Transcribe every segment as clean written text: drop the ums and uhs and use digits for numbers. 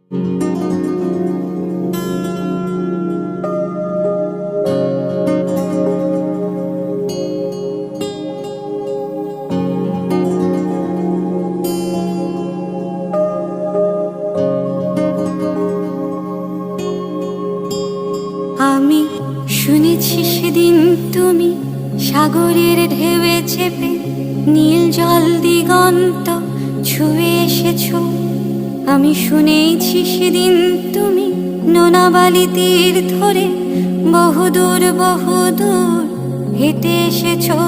আমি শুনেছি সেদিন তুমি সাগরের ঢেউয়ে চেপে নীল জল দিগন্ত ছুঁয়ে এসেছো। আমি শুনেছি সেদিন তুমি নোনা বালি তীর ধরে বহুদূর বহুদূর হেঁটে এসেছো।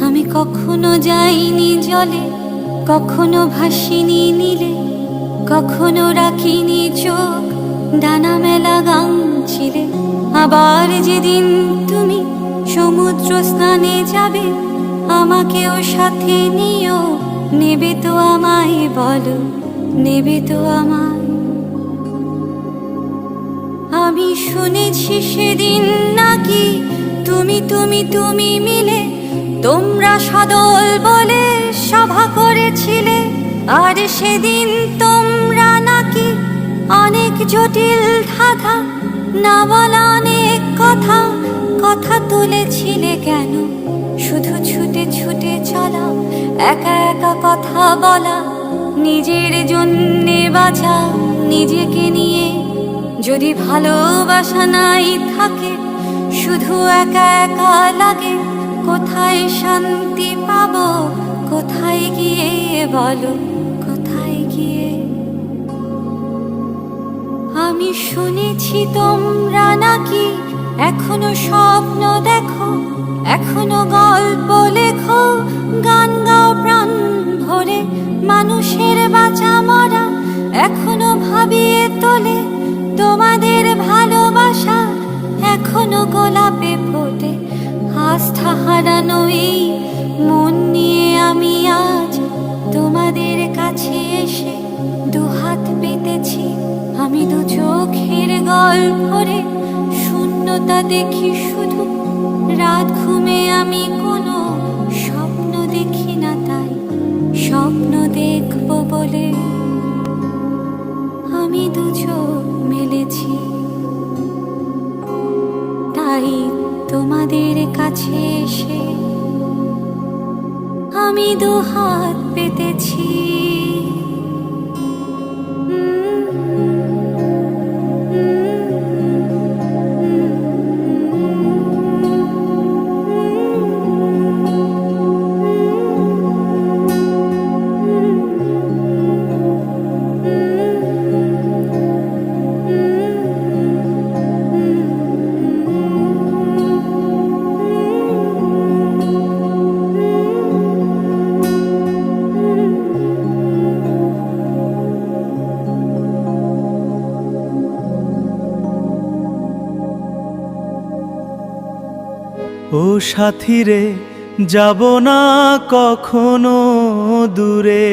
আমি কখনো যাইনি জলে, কখনো ভাসিনি নীলে, কখনো রাখিনি চোখ ডানা মেলা গাং ছিলে। আবার যেদিন তুমি সমুদ্র স্নানে যাবে, আমাকেও সাথে নিও, নেবে তো আমায় বলো, নেবে তো আমায়? আমি শুনেছি সেদিন নাকি তুমি তুমি তুমি মিলে তোমরা সদল বলে সভা করেছিলে। আর সেদিন তোমরা নাকি অনেক জটিল ধাঁধা, না বলা অনেক কথা কথা তুলেছিলে। কেন শুধু ছুটে ছুটে চলা, একা একা কথা বলা, নিজের জন্যে বাঁচা নিজেকে নিয়ে? যদি ভালোবাসা নাই থাকে, শুধু একা একা লাগে, কোথায় শান্তি পাবো, কোথায় গিয়ে বলো, কোথায় গিয়ে? আমি শুনেছি তোমরা নাকি এখনো স্বপ্ন দেখো, এখনো গল্প লেখো, গান গাও প্রাণ ভরে, মানুষের বাঁচা মরা এখনো ভাবিয়ে তোলে। তোমাদের ভালোবাসা এখনো গোলাপে ফোটে। আস্থা হারানো এই মন নিয়ে আমি আজ তোমাদের কাছে এসে দুহাত পেতেছি। আমি দু চোখের গল্প ভরে শূন্যতা দেখি শুধু, রাত ঘুমে আমি কোনো স্বপ্ন দেখি না, তাই স্বপ্ন দেখবো বলে আমি দু চোখ মেলেছি। তাই তোমাদের কাছে এসে আমি দু হাত পেতেছি। ও সাথী রে, যাব না কখনো দূরে।